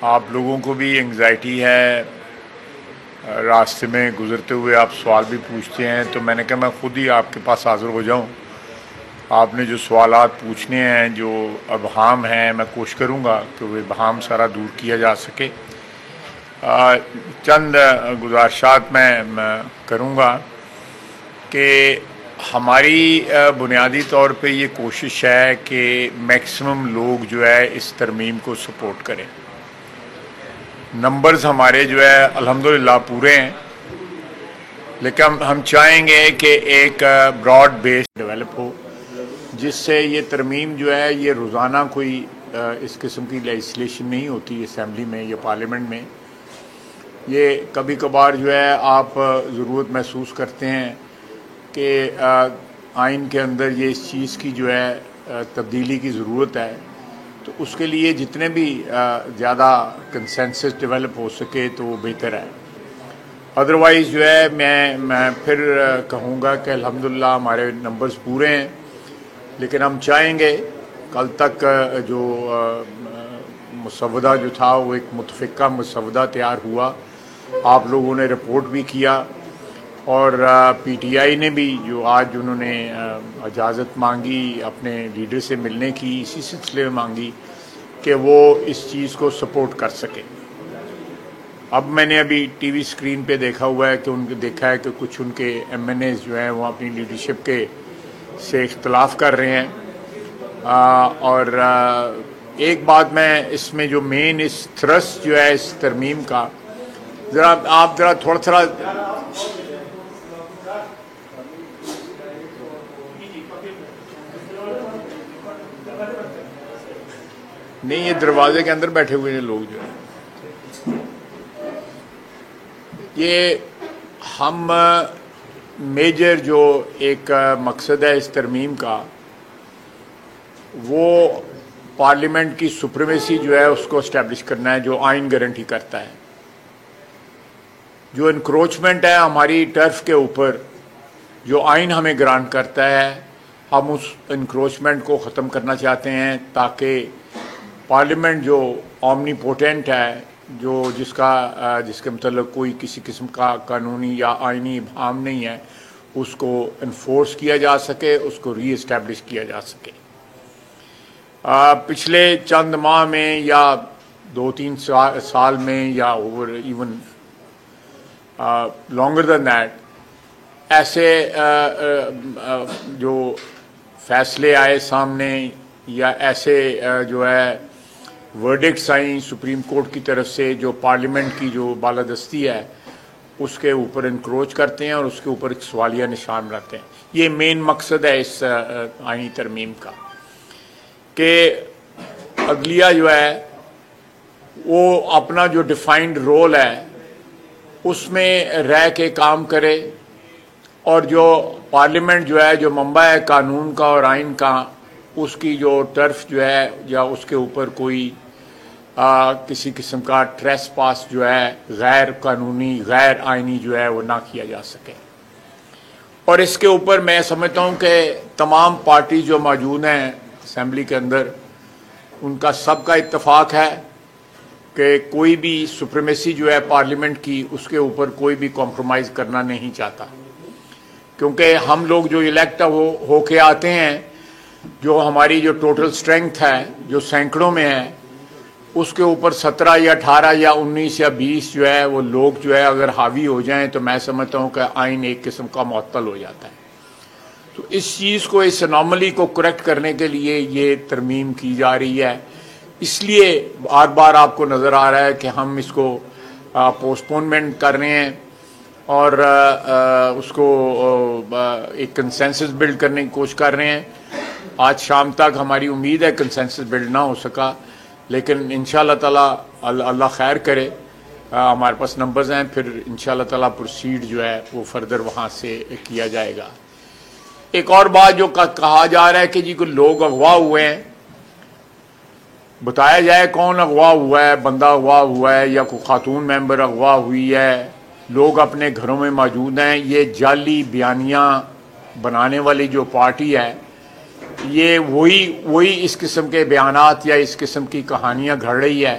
آپ لوگوں کو بھی انگزائٹی ہے، راستے میں گزرتے ہوئے آپ سوال بھی پوچھتے ہیں، تو میں نے کہا میں خود ہی آپ کے پاس حاضر ہو جاؤں. آپ نے جو سوالات پوچھنے ہیں، جو ابہام ہیں، میں کوشش کروں گا کہ وہ ابہام سارا دور کیا جا سکے. چند گزارشات میں کروں گا کہ ہماری بنیادی طور پہ یہ کوشش ہے کہ میکسیمم لوگ جو ہے اس ترمیم کو سپورٹ کریں. نمبرز ہمارے جو ہے الحمدللہ پورے ہیں، لیکن ہم چاہیں گے کہ ایک براڈ بیس ڈیولپ ہو، جس سے یہ ترمیم جو ہے یہ روزانہ کوئی اس قسم کی لیجسلیشن نہیں ہوتی اسمبلی میں یا پارلیمنٹ میں. یہ کبھی کبھار جو ہے آپ ضرورت محسوس کرتے ہیں کہ آئین کے اندر یہ اس چیز کی جو ہے تبدیلی کی ضرورت ہے، تو اس کے لیے جتنے بھی زیادہ کنسنسس ڈیولپ ہو سکے تو وہ بہتر ہے. ادروائز جو ہے میں پھر کہوں گا کہ الحمدللہ ہمارے نمبرز پورے ہیں، لیکن ہم چاہیں گے کل تک جو مسودہ جو تھا وہ ایک متفقہ مسودہ تیار ہوا. آپ لوگوں نے رپورٹ بھی کیا، اور پی ٹی آئی نے بھی جو آج انہوں نے اجازت مانگی اپنے لیڈر سے ملنے کی، اسی سلسلے میں مانگی کہ وہ اس چیز کو سپورٹ کر سکے. اب میں نے ابھی ٹی وی اسکرین پہ دیکھا ہوا ہے کہ کچھ ان کے ایم این ایز جو ہیں وہ اپنی لیڈرشپ کے سے اختلاف کر رہے ہیں. اور ایک بات میں اس میں جو مین اس تھرسٹ جو ہے اس ترمیم کا، آپ تھوڑا نہیں، یہ دروازے کے اندر بیٹھے ہوئے ہیں لوگ جو ہیں. یہ ہم میجر جو ایک مقصد ہے اس ترمیم کا، وہ پارلیمنٹ کی سپریمیسی جو ہے اس کو اسٹیبلش کرنا ہے، جو آئین گارنٹی کرتا ہے. جو انکروچمنٹ ہے ہماری ٹرف کے اوپر، جو آئین ہمیں گرانٹ کرتا ہے، ہم اس انکروچمنٹ کو ختم کرنا چاہتے ہیں تاکہ پارلیمنٹ جو اومنی پوٹینٹ ہے، جس کے متعلق کوئی کسی قسم کا قانونی یا آئینی ابہام نہیں ہے، اس کو انفورس کیا جا سکے، اس کو ری اسٹیبلش کیا جا سکے. پچھلے چند ماہ میں یا 2-3 سال میں یا over even longer than that, ایسے جو فیصلے آئے سامنے یا ایسے جو ہے ورڈکٹس آئیں سپریم کورٹ کی طرف سے، جو پارلیمنٹ کی جو بالادستی ہے اس کے اوپر انکروچ کرتے ہیں اور اس کے اوپر ایک سوالیہ نشان رکھتے ہیں. یہ مین مقصد ہے اس آئینی ترمیم کا، کہ عدلیہ جو ہے وہ اپنا جو ڈیفائنڈ رول ہے اس میں رہ کے کام کرے، اور جو پارلیمنٹ جو ہے جو منبع ہے قانون کا اور آئین کا، اس کی جو ٹرف جو ہے یا اس کے اوپر کوئی کسی قسم کا ٹریس پاس جو ہے غیر قانونی غیر آئینی جو ہے وہ نہ کیا جا سکے. اور اس کے اوپر میں سمجھتا ہوں کہ تمام پارٹی جو موجود ہیں اسمبلی کے اندر، ان کا سب کا اتفاق ہے کہ کوئی بھی سپریمیسی جو ہے پارلیمنٹ کی، اس کے اوپر کوئی بھی کمپرومائز کرنا نہیں چاہتا. کیونکہ ہم لوگ جو الیکٹ ہو کے آتے ہیں، جو ہماری جو ٹوٹل اسٹرینگتھ ہے جو سینکڑوں میں ہے، اس کے اوپر 17 یا 18 یا 19 یا 20 جو ہے وہ لوگ جو ہے اگر حاوی ہو جائیں تو میں سمجھتا ہوں کہ آئین ایک قسم کا معطل ہو جاتا ہے. تو اس چیز کو، اس انوملی کو کریکٹ کرنے کے لیے یہ ترمیم کی جا رہی ہے. اس لیے بار بار آپ کو نظر آ رہا ہے کہ ہم اس کو پوسٹپونمنٹ کر رہے ہیں اور اس کو ایک کنسنسس بلڈ کرنے کی کوشش کر رہے ہیں. آج شام تک ہماری امید ہے کنسنسس بلڈ نہ ہو سکا، لیکن انشاءاللہ تعالیٰ اللہ خیر کرے، ہمارے پاس نمبرز ہیں، پھر انشاءاللہ تعالیٰ پروسیڈ جو ہے وہ فردر وہاں سے کیا جائے گا. ایک اور بات جو کہا جا رہا ہے کہ جی کوئی لوگ اغوا ہوئے ہیں، بتایا جائے کون اغوا ہوا ہے، بندہ اغوا ہوا ہے یا کوئی خاتون ممبر اغوا ہوئی ہے، لوگ اپنے گھروں میں موجود ہیں. یہ جعلی بیانیاں بنانے والی جو پارٹی ہے، یہ وہی اس قسم کے بیانات یا اس قسم کی کہانیاں گھڑ رہی ہے.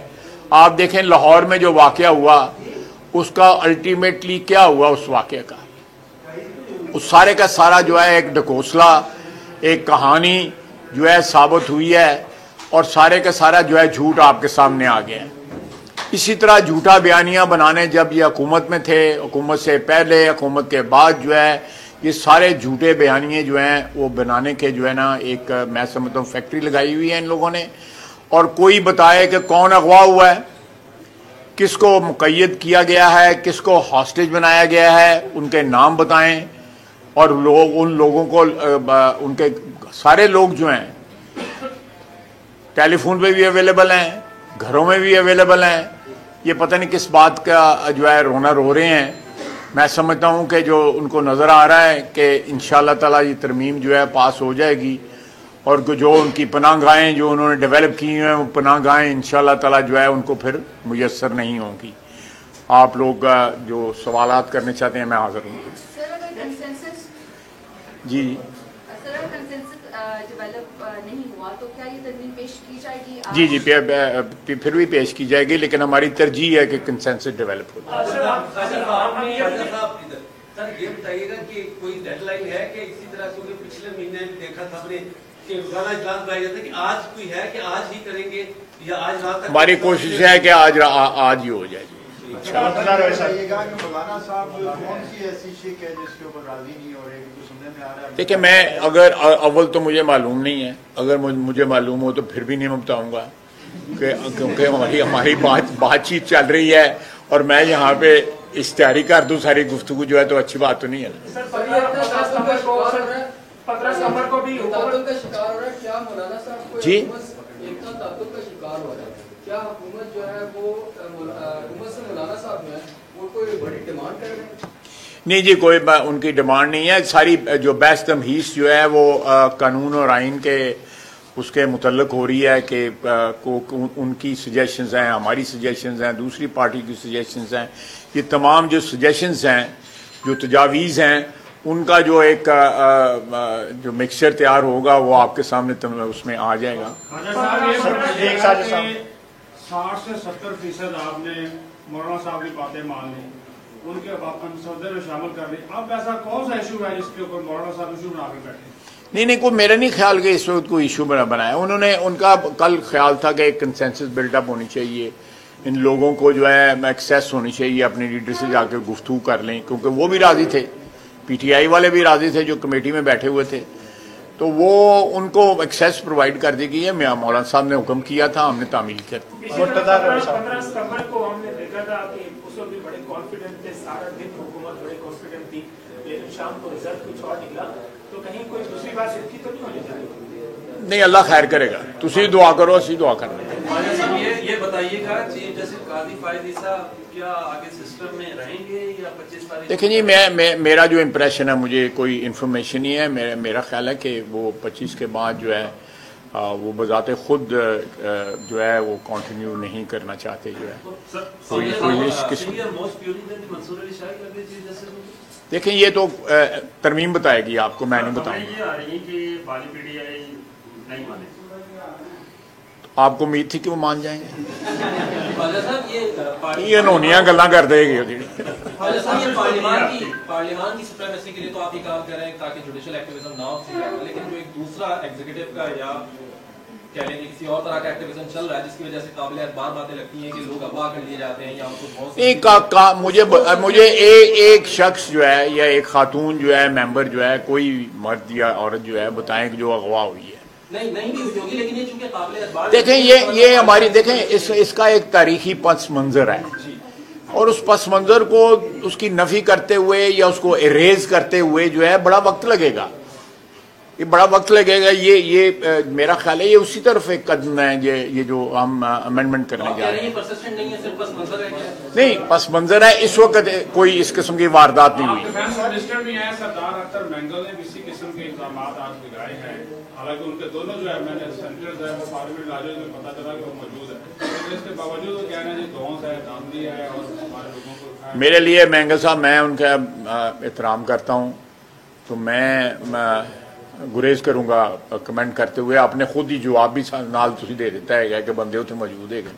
آپ دیکھیں لاہور میں جو واقعہ ہوا اس کا الٹیمیٹلی کیا ہوا، اس واقعے کا اس سارے کا سارا جو ہے ایک ڈھکوسلا، ایک کہانی جو ہے ثابت ہوئی ہے، اور سارے کا سارا جو ہے جھوٹ آپ کے سامنے آ گیا ہے۔ اسی طرح جھوٹا بیانیاں بنانے جب یہ حکومت میں تھے، حکومت سے پہلے، حکومت کے بعد جو ہے یہ سارے جھوٹے بیانیے جو ہیں وہ بنانے کے جو ہے نا ایک میں سمجھتا ہوں فیکٹری لگائی ہوئی ہے ان لوگوں نے، اور کوئی بتائے کہ کون اغوا ہوا ہے، کس کو مقید کیا گیا ہے، کس کو ہاسٹیج بنایا گیا ہے، ان کے نام بتائیں، اور لوگ ان لوگوں کو ان کے سارے لوگ جو ہیں ٹیلی فون پہ بھی اویلیبل ہیں، گھروں میں بھی اویلیبل ہیں۔ یہ پتہ نہیں کس بات کا جو ہے رونا رو رہے ہیں۔ میں سمجھتا ہوں کہ جو ان کو نظر آ رہا ہے کہ انشاءاللہ تعالی یہ ترمیم جو ہے پاس ہو جائے گی، اور جو ان کی پناہ گاہیں جو انہوں نے ڈیولپ کی ہیں وہ پناہ گاہیں انشاءاللہ تعالی جو ہے ان کو پھر میسر نہیں ہوں گی۔ آپ لوگ جو سوالات کرنے چاہتے ہیں میں حاضر ہوں۔ جی ڈیولپ نہیں ہوا تو کیا یہ ترمیم پیش کی جائے گی؟ جی جی پھر بھی پیش کی جائے گی، لیکن ہماری ترجیح ہے کہ کنسنسس ڈیولپ ہو۔ سر یہ بتائیے گا کہ کوئی ڈیڈ لائن ہے کہ اسی طرح سے پچھلے مہینے دیکھا تھا ہم نے کہ روزانہ اجلاس بنایا جاتا ہے کہ آج کوئی ہے کہ آج ہی کریں گے یا آج رات تک؟ ہماری کوشش ہے کہ آج ہی ہو جائے گی۔ دیکھیں میں اگر اول تو مجھے معلوم نہیں ہے، اگر مجھے معلوم ہو تو پھر بھی نہیں میں بتاؤں گا، کیونکہ ہماری بات چیت چل رہی ہے اور میں یہاں پہ اشتہاری کر دوں ساری گفتگو جو ہے تو اچھی بات تو نہیں ہے۔ جی کیا حکومت جو ہے وہ حکومت سے مولانا صاحب جو ہے وہ کوئی بڑی ڈیمانڈ کر رہے ہیں؟ نہیں جی، کوئی ان کی ڈیمانڈ نہیں ہے۔ ساری جو بحث تمہیز جو ہے وہ قانون اور آئین کے اس کے متعلق ہو رہی ہے کہ ان کی سجیشنز ہیں، ہماری سجیشنز ہیں، دوسری پارٹی کی سجیشنز ہیں۔ یہ تمام جو سجیشنز ہیں، جو تجاویز ہیں، ان کا جو ایک جو مکسچر تیار ہوگا وہ آپ کے سامنے اس میں آ جائے گا۔ 60 سے 70% آپ نے مولانا صاحب کی باتیں مان لی، ان کے مسودے میں شامل کر لی، اب ایسا کون سا ایشو ہے جس کے اوپر مولانا صاحب ایشو بنا کے بیٹھے؟ نہیں کوئی میرا نہیں خیال کہ اس وقت کوئی ایشو بنایا انہوں نے۔ ان کا کل خیال تھا کہ ایک کنسنسس بلڈ اپ ہونی چاہیے، ان لوگوں کو جو ہے ایکسیس ہونی چاہیے، اپنے لیڈر سے جا کے گفتگو کر لیں، کیونکہ وہ بھی راضی تھے، پی ٹی آئی والے بھی راضی تھے جو کمیٹی میں بیٹھے ہوئے تھے، تو وہ ان کو ایکسیس پرووائڈ کر دی گئی ہے۔ مولانا صاحب نے حکم کیا تھا، ہم نے تعمیل کر دی۔ 15 ستمبر کو ہم نے دیکھا تھا کہ اس وقت بھی بڑے کانفیڈنٹ تھے، سارا دن حکومت بڑے کانفیڈنٹ تھی، لیکن شام کو رزلٹ کچھ اور نکلا، تو کہیں کوئی دوسری بات سیدھی تو نہیں ہونی چاہیے؟ نہیں، اللہ خیر کرے گا، تسی دعا کرو، اسی دعا کرنا۔ یہ بتائیے گا چیف جسٹس قاضی فائز عیسیٰ کیا آگے سسٹم میں رہیں گے یا 25 تاریخ؟ دیکھیں جی، میرا جو امپریشن ہے، مجھے کوئی انفارمیشن نہیں ہے، میرا خیال ہے کہ وہ 25 کے بعد جو ہے وہ بذات خود جو ہے وہ کنٹینیو نہیں کرنا چاہتے، جو ہے کوئی اس قسم۔ دیکھیں یہ تو ترمیم بتائے گی آپ کو، میں نہیں بتاؤں گا۔ آپ کو امید تھی کہ وہ مان جائیں گے؟ یہ انہونیاں گلاں کر دے گی۔ پارلیمان کی سپریمیسی کے لیے تو آپ یہ کام کر رہے ہیں تاکہ جوڈیشل ایکٹیویزم نہ ہو، لیکن جو ایک دوسرا ایگزیکٹو کا یا کہہ لیں کہ کسی اور طرح کا ایکٹیویزم چل رہا ہے جس کی وجہ سے قابل اعتبار باتیں لگتی ہیں کہ لوگ اغوا کر لیے جاتے ہیں یا ان کو مجھے ایک شخص جو ہے یا ایک خاتون جو ہے ممبر جو ہے، کوئی مرد یا عورت جو ہے بتائیں کہ جو اغوا ہوئی ہے۔ نہیں بھی ہوگی، لیکن یہ چونکہ قابل اعتبار، دیکھیں یہ ہماری، دیکھیں اس کا ایک تاریخی پس منظر ہے، اور اس پس منظر کو اس کی نفی کرتے ہوئے یا اس کو اریز کرتے ہوئے جو ہے بڑا وقت لگے گا، یہ بڑا وقت لگے گا۔ یہ میرا خیال ہے یہ اسی طرف ایک قدم ہے، یہ جو ہم امینڈمنٹ کرنے جا رہے ہیں۔ نہیں، پس منظر ہے، اس وقت کوئی اس قسم کی واردات نہیں ہوئی۔ ڈیفینس منسٹر بھی ہیں سردار اختر مینگل نے بھی اسی قسم کے الزامات آج لگائے ہیں، حالانکہ ان کے دونوں جو ہے میں نے سینیٹرز ہیں وہ پارلیمنٹ لاجز میں پتہ چلا کہ وہ موجود ہیں، لیکن اس کے باوجود وہ کہنا جی دھونس ہے، دھاندلی ہے اور ہمارے لوگوں کو۔ میرے لیے مینگل صاحب، میں ان کا احترام کرتا ہوں، تو میں گریز کروں گا کمنٹ کرتے ہوئے، آپ نے خود ہی جواب بھی نال تسی دے دیتا ہے کہ بندے اتنے موجود ہے کہ نہیں۔